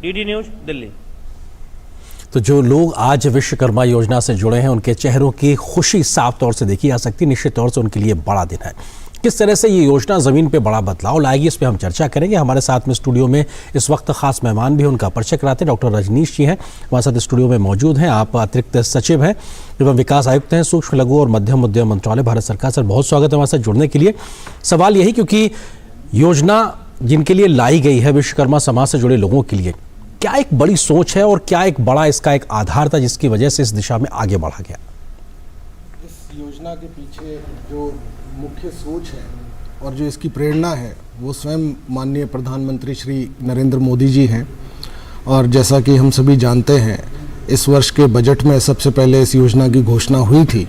DD news Delhi. तो जो लोग आज विश्वकर्मा योजना से जुड़े हैं उनके चेहरों की खुशी साफ तौर से देखी जा सकती है। निश्चित तौर से उनके लिए बड़ा दिन है। किस तरह से ये योजना ज़मीन पे बड़ा बदलाव लाएगी, इस पर हम चर्चा करेंगे। हमारे साथ में स्टूडियो में इस वक्त खास मेहमान भी उनका परिचय कराते हैं। डॉक्टर रजनीश जी हैं हमारे साथ स्टूडियो में मौजूद हैं। आप अतिरिक्त सचिव हैं एवं विकास आयुक्त हैं, सूक्ष्म लघु और मध्यम उद्यम मंत्रालय, भारत सरकार। सर बहुत स्वागत है हमारे साथ जुड़ने के लिए। सवाल यही, क्योंकि योजना जिनके लिए लाई गई है विश्वकर्मा समाज से जुड़े लोगों के लिए, क्या एक बड़ी सोच है और क्या एक बड़ा इसका एक आधार था जिसकी वजह से इस दिशा में आगे बढ़ा गया? इस योजना के पीछे जो मुख्य सोच है और जो इसकी प्रेरणा है वो स्वयं माननीय प्रधानमंत्री श्री नरेंद्र मोदी जी हैं। और जैसा कि हम सभी जानते हैं, इस वर्ष के बजट में सबसे पहले इस योजना की घोषणा हुई थी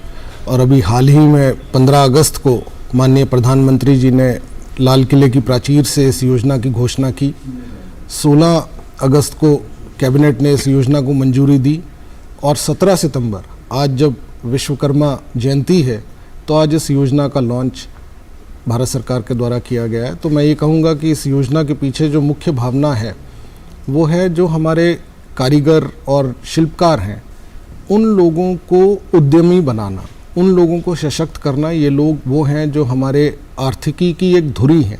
और अभी हाल ही में 15 अगस्त को माननीय प्रधानमंत्री जी ने लाल किले की प्राचीर से इस योजना की घोषणा की। 16 अगस्त को कैबिनेट ने इस योजना को मंजूरी दी और 17 सितंबर आज जब विश्वकर्मा जयंती है तो आज इस योजना का लॉन्च भारत सरकार के द्वारा किया गया है। तो मैं ये कहूँगा कि इस योजना के पीछे जो मुख्य भावना है वो है जो हमारे कारीगर और शिल्पकार हैं उन लोगों को उद्यमी बनाना, उन लोगों को सशक्त करना। ये लोग वो हैं जो हमारे आर्थिकी की एक धुरी हैं।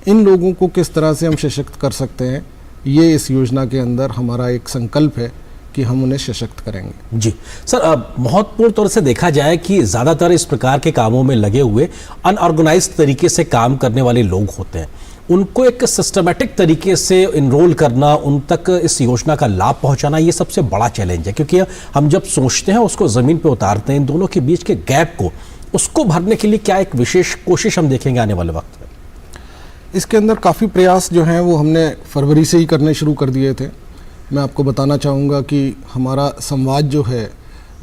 इन लोगों को किस तरह से हम सशक्त कर सकते हैं, ये इस योजना के अंदर हमारा एक संकल्प है कि हम उन्हें सशक्त करेंगे। जी सर, महत्वपूर्ण तौर से देखा जाए कि ज़्यादातर इस प्रकार के कामों में लगे हुए अनऑर्गेनाइज्ड तरीके से काम करने वाले लोग होते हैं। उनको एक सिस्टमेटिक तरीके से इनरोल करना, उन तक इस योजना का लाभ पहुंचाना, ये सबसे बड़ा चैलेंज है। क्योंकि हम जब सोचते हैं उसको ज़मीन पे उतारते हैं, इन दोनों के बीच के गैप को उसको भरने के लिए क्या एक विशेष कोशिश हम देखेंगे आने वाले वक्त में? इसके अंदर काफ़ी प्रयास जो हैं वो हमने फरवरी से ही करने शुरू कर दिए थे। मैं आपको बताना चाहूँगा कि हमारा संवाद जो है,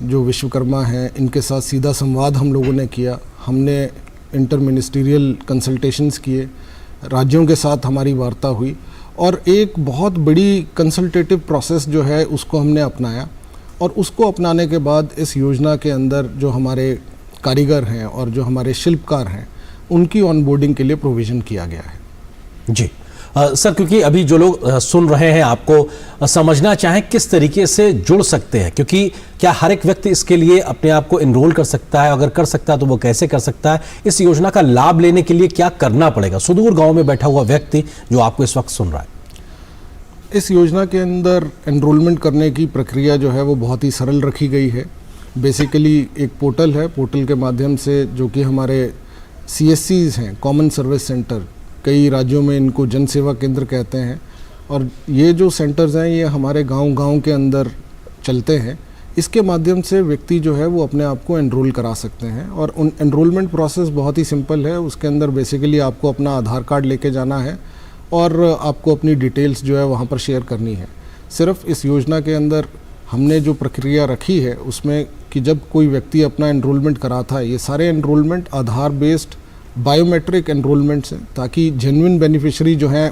जो विश्वकर्मा हैं इनके साथ सीधा संवाद हम लोगों ने किया। हमने इंटर मिनिस्ट्रियल कंसल्टेशंस किए, राज्यों के साथ हमारी वार्ता हुई और एक बहुत बड़ी कंसल्टेटिव प्रोसेस जो है उसको हमने अपनाया। और उसको अपनाने के बाद इस योजना के अंदर जो हमारे कारीगर हैं और जो हमारे शिल्पकार हैं उनकी ऑनबोर्डिंग के लिए प्रोविज़न किया गया है। जी सर, क्योंकि अभी जो लोग सुन रहे हैं आपको समझना चाहें किस तरीके से जुड़ सकते हैं, क्योंकि क्या हर एक व्यक्ति इसके लिए अपने आप को इनरोल कर सकता है? अगर कर सकता है तो वो कैसे कर सकता है? इस योजना का लाभ लेने के लिए क्या करना पड़ेगा सुदूर गांव में बैठा हुआ व्यक्ति जो आपको इस वक्त सुन रहा है? इस योजना के अंदर एनरोलमेंट करने की प्रक्रिया जो है वो बहुत ही सरल रखी गई है। बेसिकली एक पोर्टल है, पोर्टल के माध्यम से जो कि हमारे CSCs हैं, कॉमन सर्विस सेंटर, कई राज्यों में इनको जन सेवा केंद्र कहते हैं। और ये जो सेंटर्स हैं ये हमारे गांव-गांव के अंदर चलते हैं। इसके माध्यम से व्यक्ति जो है वो अपने आप को एनरोल करा सकते हैं और उन एनरोलमेंट प्रोसेस बहुत ही सिंपल है। उसके अंदर बेसिकली आपको अपना आधार कार्ड लेके जाना है और आपको अपनी डिटेल्स जो है वहाँ पर शेयर करनी है। सिर्फ इस योजना के अंदर हमने जो प्रक्रिया रखी है उसमें कि जब कोई व्यक्ति अपना एनरोलमेंट कराता है, ये सारे एनरोलमेंट आधार बेस्ड बायोमेट्रिक एनरोलमेंट्स हैं ताकि जेन्युइन बेनिफिशियरी जो हैं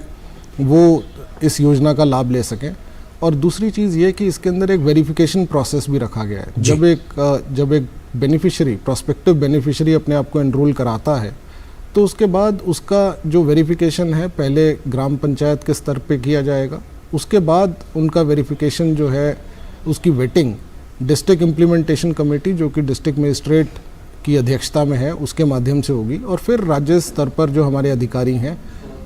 वो इस योजना का लाभ ले सकें। और दूसरी चीज़ ये कि इसके अंदर एक वेरिफिकेशन प्रोसेस भी रखा गया है। जब एक बेनिफिशियरी, प्रोस्पेक्टिव बेनिफिशियरी अपने आप को एनरोल कराता है तो उसके बाद उसका जो वेरिफिकेशन है पहले ग्राम पंचायत के स्तर पे किया जाएगा। उसके बाद उनका वेरिफिकेशन जो है उसकी वेटिंग डिस्ट्रिक्ट इम्प्लीमेंटेशन कमेटी जो कि डिस्ट्रिक्ट मजिस्ट्रेट की अध्यक्षता में है उसके माध्यम से होगी और फिर राज्य स्तर पर जो हमारे अधिकारी हैं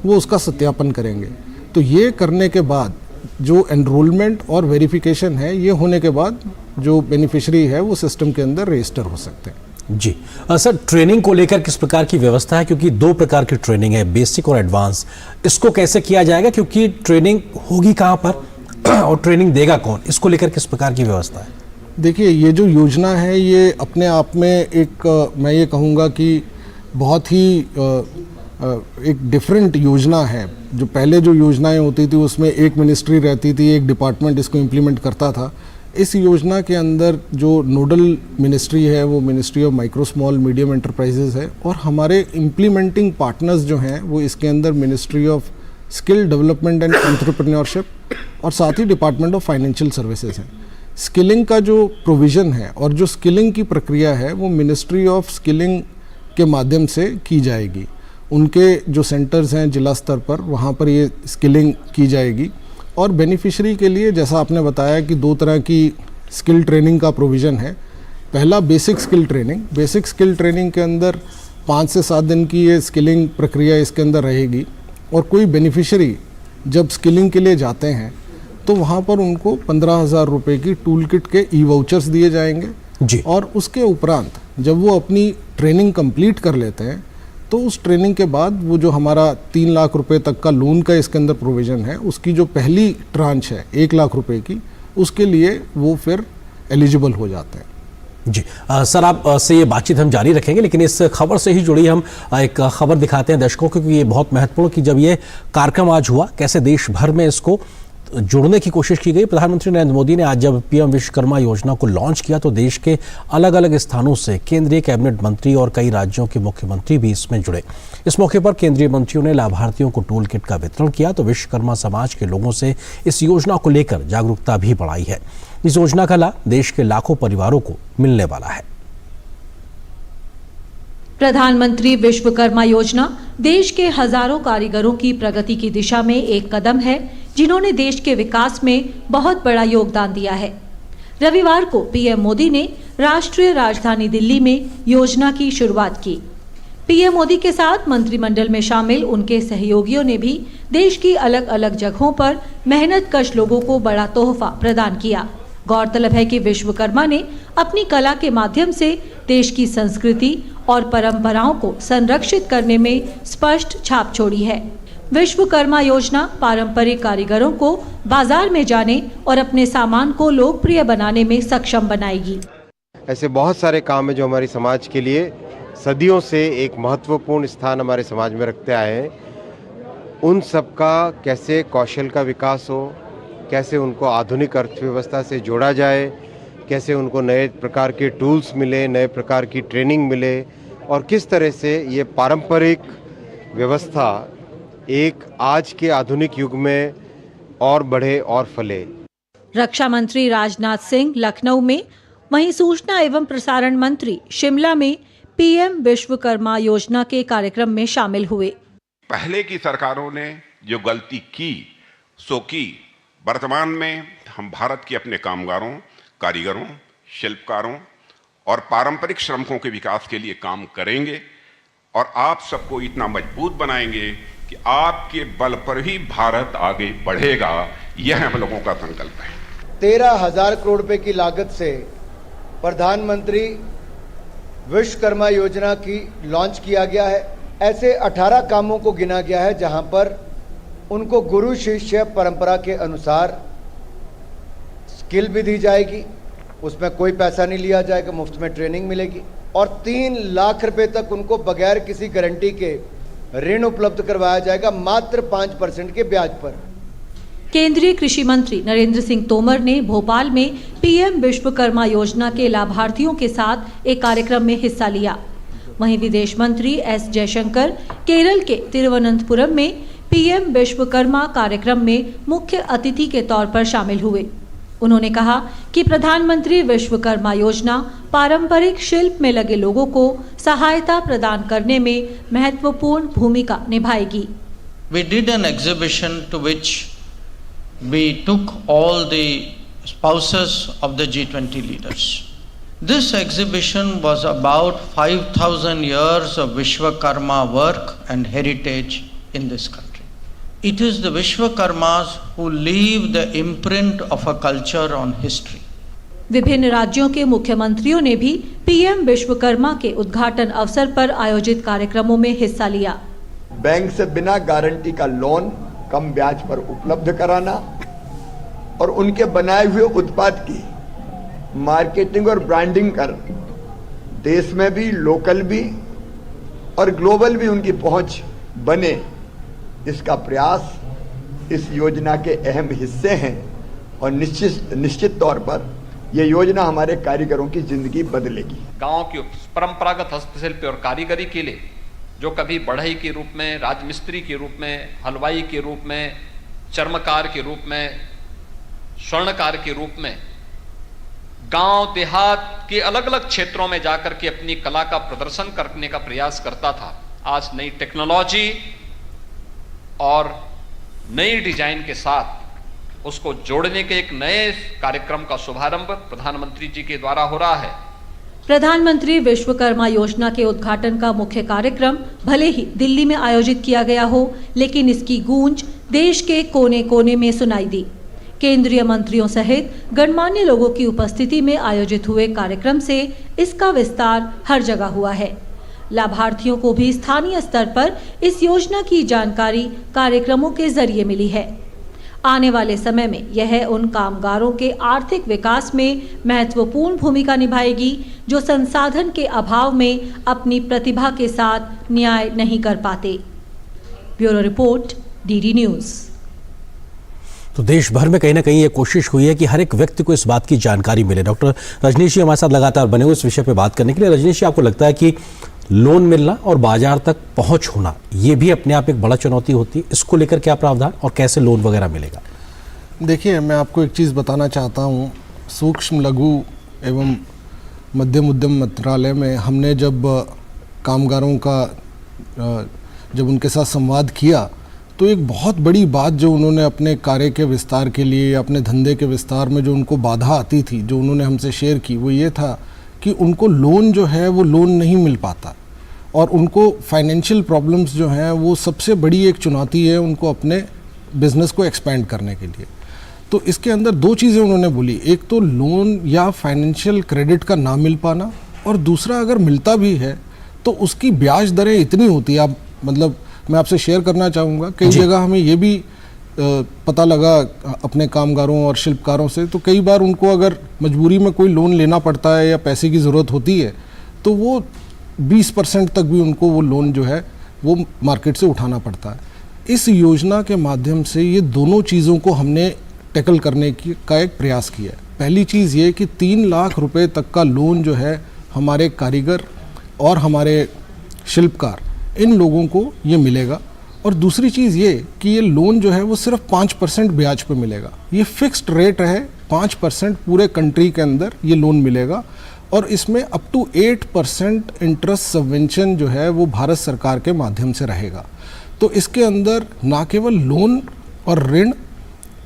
वो उसका सत्यापन करेंगे। तो ये करने के बाद जो एनरोलमेंट और वेरिफिकेशन है ये होने के बाद जो बेनिफिशियरी है वो सिस्टम के अंदर रजिस्टर हो सकते हैं। जी सर, ट्रेनिंग को लेकर किस प्रकार की व्यवस्था है? क्योंकि 2 प्रकार की ट्रेनिंग है, बेसिक और एडवांस। इसको कैसे किया जाएगा, क्योंकि ट्रेनिंग होगी कहाँ पर और ट्रेनिंग देगा कौन? इसको लेकर किस प्रकार की व्यवस्था है? देखिए, ये जो योजना है ये अपने आप में एक मैं ये कहूँगा कि बहुत ही एक डिफरेंट योजना है। जो पहले जो योजनाएं होती थी उसमें एक मिनिस्ट्री रहती थी, एक डिपार्टमेंट इसको इम्प्लीमेंट करता था। इस योजना के अंदर जो नोडल मिनिस्ट्री है वो ministry of micro small medium enterprises है और हमारे इम्प्लीमेंटिंग पार्टनर्स जो हैं वो इसके अंदर ministry of skill development and entrepreneurship और साथ ही डिपार्टमेंट ऑफ फाइनेंशियल सर्विसेज हैं। स्किलिंग का जो प्रोविज़न है और जो स्किलिंग की प्रक्रिया है वो मिनिस्ट्री ऑफ स्किलिंग के माध्यम से की जाएगी। उनके जो सेंटर्स हैं जिला स्तर पर वहाँ पर ये स्किलिंग की जाएगी और बेनिफिशियरी के लिए जैसा आपने बताया कि 2 तरह की स्किल ट्रेनिंग का प्रोविज़न है। पहला basic skill training. Basic skill training के अंदर 5 से 7 दिन की ये स्किलिंग प्रक्रिया इसके अंदर रहेगी और कोई बेनिफिशियरी जब स्किलिंग के लिए जाते हैं तो वहाँ पर उनको 15,000 रुपये की टूल किट के ई वाउचर्स दिए जाएंगे जी। और उसके उपरांत जब वो अपनी ट्रेनिंग कंप्लीट कर लेते हैं तो उस ट्रेनिंग के बाद वो जो हमारा 3 लाख रुपए तक का लोन का इसके अंदर प्रोविज़न है, उसकी जो पहली ट्रांच है 1 लाख रुपए की, उसके लिए वो फिर एलिजिबल हो जाते हैं। जी सर, आप से ये बातचीत हम जारी रखेंगे, लेकिन इस खबर से ही जुड़ी हम एक खबर दिखाते हैं दर्शकों को, क्योंकि ये बहुत महत्वपूर्ण कि जब ये कार्यक्रम आज हुआ, कैसे देश भर में इसको जोड़ने की कोशिश की गई। प्रधानमंत्री नरेंद्र मोदी ने आज जब पीएम विश्वकर्मा योजना को लॉन्च किया तो देश के अलग अलग स्थानों से केंद्रीय कैबिनेट मंत्री और कई राज्यों के मुख्यमंत्री भी इसमें जुड़े। इस मौके पर केंद्रीय मंत्रियों ने लाभार्थियों को टूल किट का वितरण किया तो विश्वकर्मा समाज के लोगों से इस योजना को लेकर जागरूकता भी बढ़ाई है। इस योजना का लाभ देश के लाखों परिवारों को मिलने वाला है। प्रधानमंत्री विश्वकर्मा योजना देश के हजारों कारीगरों की प्रगति की दिशा में एक कदम है, जिन्होंने देश के विकास में बहुत बड़ा योगदान दिया है। रविवार को पीएम मोदी ने राष्ट्रीय राजधानी दिल्ली में योजना की शुरुआत की। पीएम मोदी के साथ मंत्रिमंडल में शामिल उनके सहयोगियों ने भी देश की अलग अलग जगहों पर मेहनतकश लोगों को बड़ा तोहफा प्रदान किया। गौरतलब है कि विश्वकर्मा ने अपनी कला के माध्यम से देश की संस्कृति और परंपराओं को संरक्षित करने में स्पष्ट छाप छोड़ी है। विश्वकर्मा योजना पारंपरिक कारीगरों को बाजार में जाने और अपने सामान को लोकप्रिय बनाने में सक्षम बनाएगी। ऐसे बहुत सारे काम है जो हमारी समाज के लिए सदियों से एक महत्वपूर्ण स्थान हमारे समाज में रखते आए हैं। उन सब का कैसे कौशल का विकास हो, कैसे उनको आधुनिक अर्थव्यवस्था से जोड़ा जाए, कैसे उनको नए प्रकार के टूल्स मिले, नए प्रकार की ट्रेनिंग मिले और किस तरह से ये पारंपरिक व्यवस्था एक आज के आधुनिक युग में और बढ़े और फले। रक्षा मंत्री राजनाथ सिंह लखनऊ में, वहीं सूचना एवं प्रसारण मंत्री शिमला में पीएम विश्वकर्मा योजना के कार्यक्रम में शामिल हुए। पहले की सरकारों ने जो गलती की सो की, वर्तमान में हम भारत के अपने कामगारों, कारीगरों, शिल्पकारों और पारंपरिक श्रमिकों के विकास के लिए काम करेंगे और आप सबको इतना मजबूत बनाएंगे कि आपके बल पर ही भारत आगे बढ़ेगा। यह हम लोगों का संकल्प है। 13,000 करोड़ रुपए की लागत से प्रधानमंत्री विश्वकर्मा योजना की लॉन्च किया गया है। ऐसे 18 कामों को गिना गया है जहां पर उनको गुरु शिष्य परंपरा के अनुसार स्किल भी दी जाएगी, उसमें कोई पैसा नहीं लिया जाएगा, मुफ्त में ट्रेनिंग मिलेगी और 3 लाख रुपए तक उनको बगैर किसी गारंटी के ऋण उपलब्ध करवाया जाएगा, मात्र 5% के ब्याज पर। केंद्रीय कृषि मंत्री नरेंद्र सिंह तोमर ने भोपाल में पीएम विश्वकर्मा योजना के लाभार्थियों के साथ एक कार्यक्रम में हिस्सा लिया। वहीं विदेश मंत्री एस जयशंकर केरल के तिरुवनंतपुरम में पीएम विश्वकर्मा कार्यक्रम में मुख्य अतिथि के तौर पर शामिल हुए। उन्होंने कहा कि प्रधानमंत्री विश्वकर्मा योजना पारंपरिक शिल्प में लगे लोगों को सहायता प्रदान करने में महत्वपूर्ण भूमिका निभाएगी। We did an exhibition to which we took all the spouses of the G20 leaders. This exhibition was about 5,000 years of Vishwakarma work and heritage in this country. It is the Vishwakarmas who leave the imprint of a culture on history. विभिन्न राज्यों के मुख्यमंत्रियों ने भी PM Vishwakarma के उद्घाटन अवसर पर आयोजित कार्यक्रमों में हिस्सा लिया। बैंक से बिना गारंटी का लोन कम ब्याज पर उपलब्ध कराना और उनके बनाए हुए उत्पाद की मार्केटिंग और ब्रांडिंग कर देश में भी, लोकल भी और ग्लोबल भी उनकी पहुंच बने, इसका प्रयास इस योजना के अहम हिस्से हैं और निश्चित तौर पर यह योजना हमारे कारीगरों की जिंदगी बदलेगी। गांव की परंपरागत हस्तशिल्प और कारीगरी के लिए जो कभी बढ़ई के रूप में, राजमिस्त्री के रूप में, हलवाई के रूप में, चर्मकार के रूप में, स्वर्णकार के रूप में गांव देहात के अलग अलग क्षेत्रों में जाकर के अपनी कला का प्रदर्शन करने का प्रयास करता था, आज नई टेक्नोलॉजी और नई डिजाइन के साथ उसको जोड़ने के एक नए कार्यक्रम का शुभारंभ प्रधानमंत्री जी के द्वारा हो रहा है। प्रधानमंत्री विश्वकर्मा योजना के उद्घाटन का मुख्य कार्यक्रम भले ही दिल्ली में आयोजित किया गया हो, लेकिन इसकी गूंज देश के कोने कोने में सुनाई दी। केंद्रीय मंत्रियों सहित गणमान्य लोगों की उपस्थिति में आयोजित हुए कार्यक्रम से इसका विस्तार हर जगह हुआ है। लाभार्थियों को भी स्थानीय स्तर पर इस योजना की जानकारी कार्यक्रमों के जरिए मिली है। आने वाले समय में यह उन कामगारों के आर्थिक विकास में महत्वपूर्ण भूमिका निभाएगी जो संसाधन के अभाव में अपनी प्रतिभा के साथ न्याय नहीं कर पाते। Bureau report, DD news. तो देश भर में कहीं ना कहीं ये कोशिश हुई है कि हर एक व्यक्ति को इस बात की जानकारी मिले। डॉक्टर रजनीश जी हमारे साथ लगातार बने हुए इस विषय पे बात करने के लिए। रजनीश जी, आपको लगता है कि लोन मिलना और बाजार तक पहुंच होना ये भी अपने आप एक बड़ा चुनौती होती है? इसको लेकर क्या प्रावधान और कैसे लोन वगैरह मिलेगा? देखिए, मैं आपको एक चीज़ बताना चाहता हूँ। सूक्ष्म लघु एवं मध्यम उद्यम मंत्रालय में हमने जब कामगारों का जब उनके साथ संवाद किया तो एक बहुत बड़ी बात जो उन्होंने अपने कार्य के विस्तार के लिए, अपने धंधे के विस्तार में जो उनको बाधा आती थी, जो उन्होंने हमसे शेयर की, वो ये था कि उनको लोन जो है वो लोन नहीं मिल पाता और उनको फाइनेंशियल प्रॉब्लम्स जो हैं वो सबसे बड़ी एक चुनौती है उनको अपने बिजनेस को एक्सपेंड करने के लिए। तो इसके अंदर दो चीज़ें उन्होंने बोली, एक तो लोन या फाइनेंशियल क्रेडिट का ना मिल पाना, और दूसरा अगर मिलता भी है तो उसकी ब्याज दरें इतनी होती है। आप मतलब मैं आपसे शेयर करना चाहूँगा, कई जगह हमें ये भी पता लगा अपने कामगारों और शिल्पकारों से, तो कई बार उनको अगर मजबूरी में कोई लोन लेना पड़ता है या पैसे की ज़रूरत होती है तो वो 20% तक भी उनको वो लोन जो है वो मार्केट से उठाना पड़ता है। इस योजना के माध्यम से ये दोनों चीज़ों को हमने टैकल करने का एक प्रयास किया है। पहली चीज़ ये कि 3 लाख रुपए तक का लोन जो है हमारे कारीगर और हमारे शिल्पकार इन लोगों को ये मिलेगा, और दूसरी चीज़ ये कि ये लोन जो है वो सिर्फ 5% ब्याज पे मिलेगा। ये फिक्स्ड रेट है, 5% पूरे कंट्री के अंदर ये लोन मिलेगा, और इसमें अप टू 8% इंटरेस्ट सबवेंशन जो है वो भारत सरकार के माध्यम से रहेगा। तो इसके अंदर ना केवल लोन और ऋण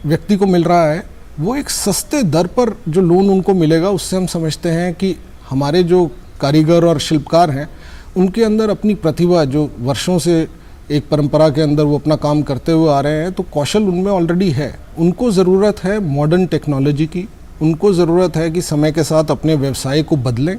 व्यक्ति को मिल रहा है, वो एक सस्ते दर पर जो लोन उनको मिलेगा उससे हम समझते हैं कि हमारे जो कारीगर और शिल्पकार हैं उनके अंदर अपनी प्रतिभा जो वर्षों से एक परंपरा के अंदर वो अपना काम करते हुए आ रहे हैं, तो कौशल उनमें ऑलरेडी है। उनको ज़रूरत है मॉडर्न टेक्नोलॉजी की, उनको ज़रूरत है कि समय के साथ अपने व्यवसाय को बदलें,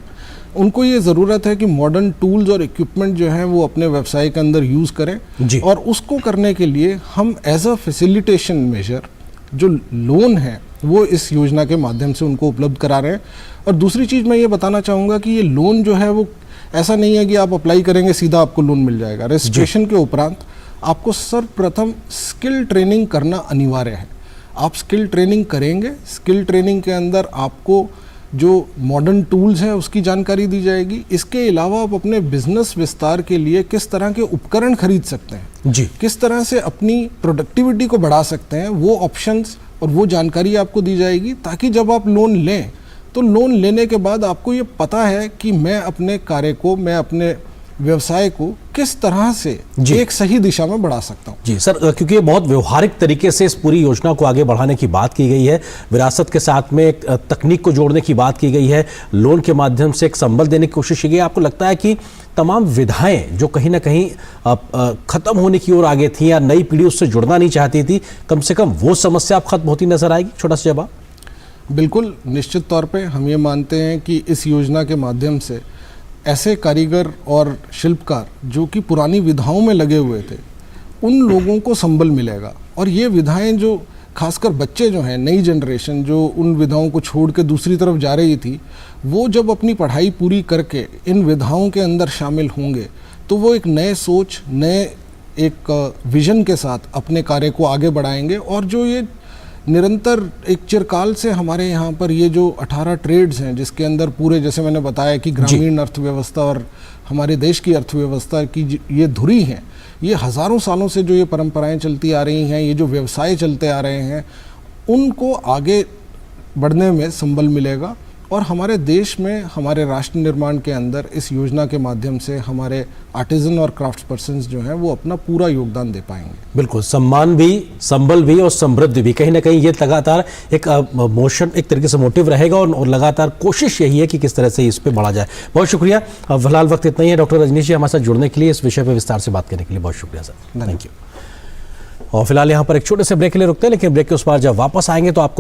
उनको ये ज़रूरत है कि मॉडर्न टूल्स और इक्विपमेंट जो हैं वो अपने व्यवसाय के अंदर यूज़ करें। और उसको करने के लिए हम एज अ फैसिलिटेशन मेजर जो लोन है वो इस योजना के माध्यम से उनको उपलब्ध करा रहे हैं। और दूसरी चीज़ मैं ये बताना चाहूँगा कि ये लोन जो है वो ऐसा नहीं है कि आप अप्लाई करेंगे सीधा आपको लोन मिल जाएगा। रजिस्ट्रेशन के उपरांत आपको सर्वप्रथम स्किल ट्रेनिंग करना अनिवार्य है। आप स्किल ट्रेनिंग करेंगे, स्किल ट्रेनिंग के अंदर आपको जो मॉडर्न टूल्स हैं उसकी जानकारी दी जाएगी। इसके अलावा आप अपने बिजनेस विस्तार के लिए किस तरह के उपकरण खरीद सकते हैं जी, किस तरह से अपनी प्रोडक्टिविटी को बढ़ा सकते हैं, वो ऑप्शंस और वो जानकारी आपको दी जाएगी, ताकि जब आप लोन लें तो लोन लेने के बाद आपको ये पता है कि मैं अपने कार्य को, मैं अपने व्यवसाय को किस तरह से एक सही दिशा में बढ़ा सकता हूँ। जी सर, क्योंकि ये बहुत व्यवहारिक तरीके से इस पूरी योजना को आगे बढ़ाने की बात की गई है, विरासत के साथ में एक तकनीक को जोड़ने की बात की गई है, लोन के माध्यम से एक संबल देने की कोशिश की गई है। आपको लगता है कि तमाम विधाएं जो कहीं ना कहीं खत्म होने की ओर आगे थी या नई पीढ़ी उससे जुड़ना नहीं चाहती थी, कम से कम वो समस्या अब खत्म होती नजर आएगी? छोटा सा जवाब। बिल्कुल, निश्चित तौर पे हम ये मानते हैं कि इस योजना के माध्यम से ऐसे कारीगर और शिल्पकार जो कि पुरानी विधाओं में लगे हुए थे उन लोगों को संबल मिलेगा। और ये विधाएं जो खासकर बच्चे जो हैं, नई जनरेशन जो उन विधाओं को छोड़ के दूसरी तरफ जा रही थी, वो जब अपनी पढ़ाई पूरी करके इन विधाओं के अंदर शामिल होंगे तो वो एक नए सोच, नए एक विजन के साथ अपने कार्य को आगे बढ़ाएंगे। और जो ये निरंतर एक चिरकाल से हमारे यहाँ पर ये जो 18 ट्रेड्स हैं जिसके अंदर पूरे, जैसे मैंने बताया कि ग्रामीण अर्थव्यवस्था और हमारे देश की अर्थव्यवस्था की ये धुरी हैं, ये हज़ारों सालों से जो ये परंपराएं चलती आ रही हैं, ये जो व्यवसाय चलते आ रहे हैं, उनको आगे बढ़ने में संबल मिलेगा। और हमारे देश में हमारे राष्ट्र निर्माण के अंदर इस योजना के माध्यम से हमारे आर्टिजन और क्राफ्ट पर्सन्स जो हैं वो अपना पूरा योगदान दे पाएंगे। बिल्कुल, सम्मान भी, संबल भी और समृद्धि भी, कहीं ना कहीं ये लगातार एक मोशन, एक तरीके से मोटिव रहेगा और लगातार कोशिश यही है कि किस तरह से इस पे बढ़ा जाए। बहुत शुक्रिया। फिलहाल वक्त इतना ही है। डॉक्टर रजनीश जी हमारे साथ जुड़ने के लिए, इस विषय पर विस्तार से बात करने के लिए बहुत शुक्रिया सर, थैंक यू। और फिलहाल यहाँ पर एक छोटे से ब्रेक के लिए रुकते हैं, लेकिन ब्रेक के उस पार जब वापस आएंगे तो आपको